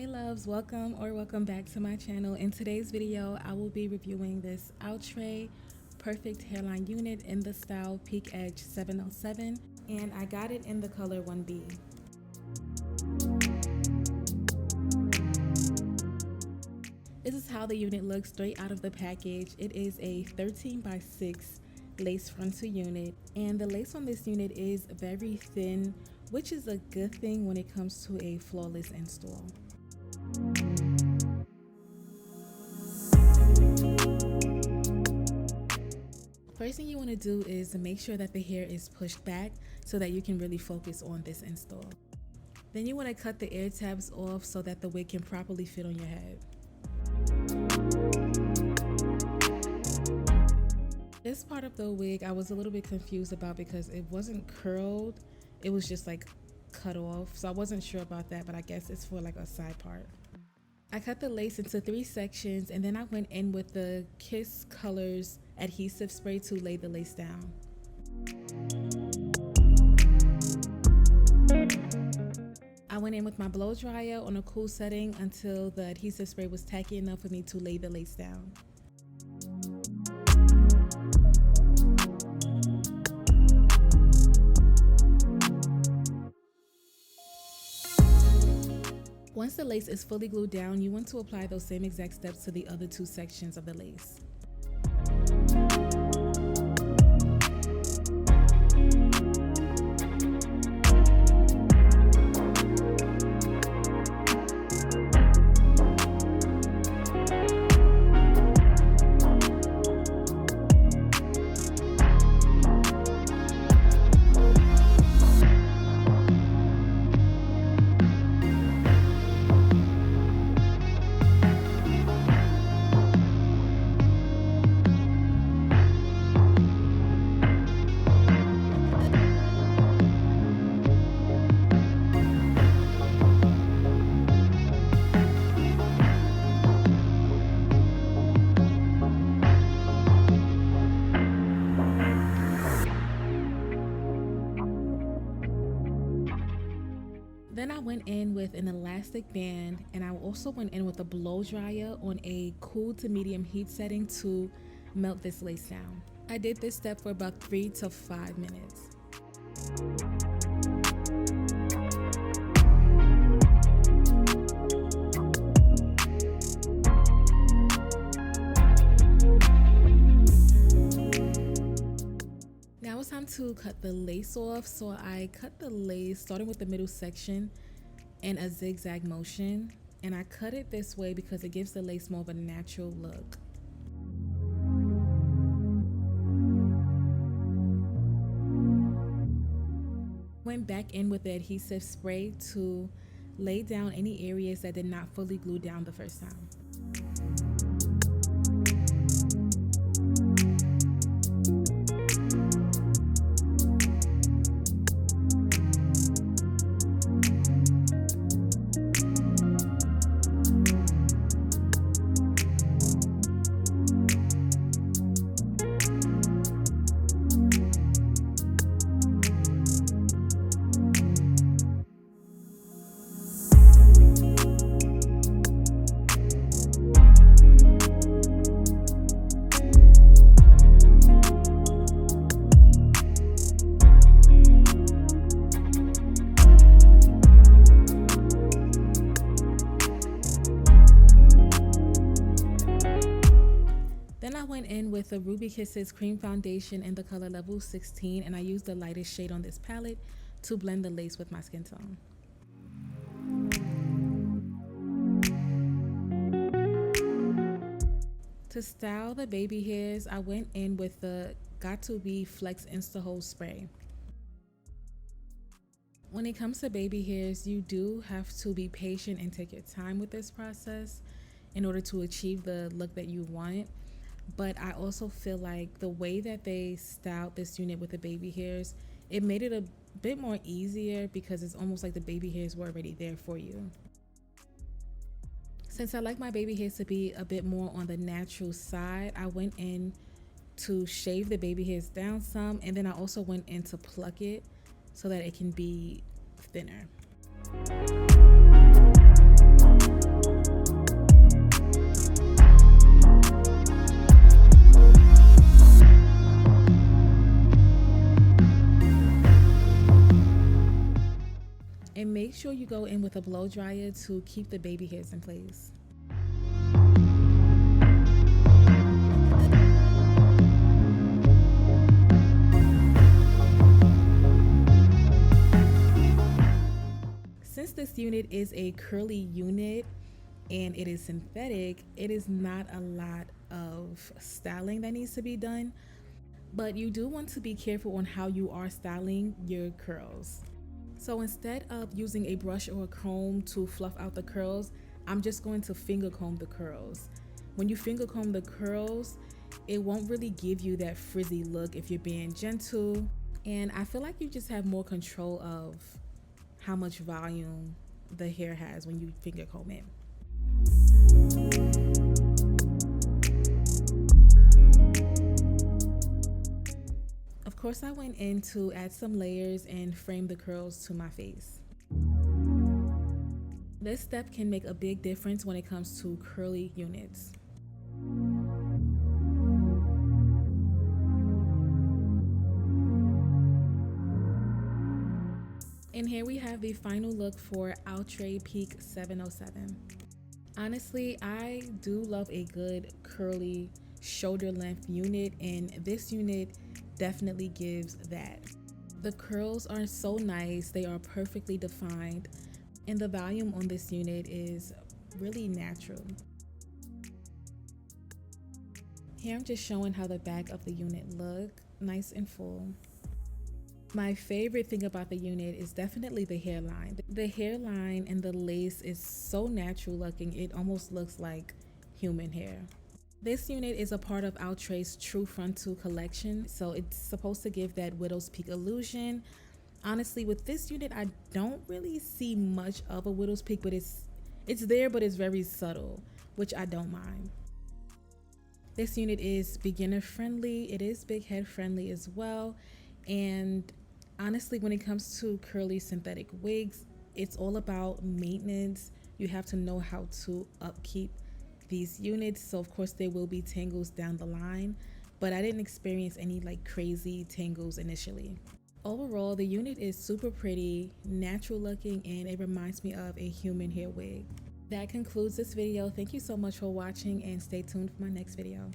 Hey loves, welcome back to my channel. In today's video, I will be reviewing this Outre perfect hairline unit in the style Peak Edge 707, and I got it in the color 1B. This is how the unit looks straight out of the package. It is a 13x6 lace frontal unit, and the lace on this unit is very thin, which is a good thing when it comes to a flawless install. First thing you want to do is make sure that the hair is pushed back so that you can really focus on this install. Then you want to cut the air tabs off so that the wig can properly fit on your head. This part of the wig I was a little bit confused about because it wasn't curled, it was just like cut off, so I wasn't sure about that, but I guess it's for like a side part. I cut the lace into 3 sections, and then I went in with the Kiss Colors adhesive spray to lay the lace down. I went in with my blow dryer on a cool setting until the adhesive spray was tacky enough for me to lay the lace down. Once the lace is fully glued down, you want to apply those same exact steps to the other 2 sections of the lace. Then I went in with an elastic band, and I also went in with a blow dryer on a cool to medium heat setting to melt this lace down. I did this step for about 3 to 5 minutes. Now it's time to cut the lace off, so I cut the lace starting with the middle section in a zigzag motion, and I cut it this way because it gives the lace more of a natural look. Went back in with the adhesive spray to lay down any areas that did not fully glue down the first time. Then I went in with the Ruby Kisses Cream Foundation in the color level 16, and I used the lightest shade on this palette to blend the lace with my skin tone. To style the baby hairs, I went in with the Got2b Flex Insta Hold Spray. When it comes to baby hairs, you do have to be patient and take your time with this process in order to achieve the look that you want. But I also feel like the way that they styled this unit with the baby hairs, it made it a bit more easier because it's almost like the baby hairs were already there for you. Since I like my baby hairs to be a bit more on the natural side, I went in to shave the baby hairs down some, and then I also went in to pluck it so that it can be thinner. you go in with a blow dryer to keep the baby hairs in place. Since this unit is a curly unit and it is synthetic, it is not a lot of styling that needs to be done, but you do want to be careful on how you are styling your curls. So instead of using a brush or a comb to fluff out the curls, I'm just going to finger comb the curls. When you finger comb the curls, it won't really give you that frizzy look if you're being gentle, and I feel like you just have more control of how much volume the hair has when you finger comb it. Of course, I went in to add some layers and frame the curls to my face. This step can make a big difference when it comes to curly units. And here we have the final look for Outre Peak 707. Honestly, I do love a good curly shoulder length unit, and this unit definitely gives that. The curls are so nice, they are perfectly defined, and the volume on this unit is really natural. Here I'm just showing how the back of the unit look, nice and full. My favorite thing about the unit is definitely the hairline. The hairline and the lace is so natural looking, it almost looks like human hair. This unit is a part of Outre's True Frontal collection, so it's supposed to give that widow's peak illusion. Honestly, with this unit, I don't really see much of a widow's peak, but it's there, but it's very subtle, which I don't mind. This unit is beginner friendly, it is big head friendly as well, and honestly, when it comes to curly synthetic wigs, it's all about maintenance. You have to know how to upkeep these units, so of course there will be tangles down the line, but I didn't experience any like crazy tangles initially. Overall, the unit is super pretty, natural looking, and it reminds me of a human hair wig. That concludes this video. Thank you so much for watching, and stay tuned for my next video.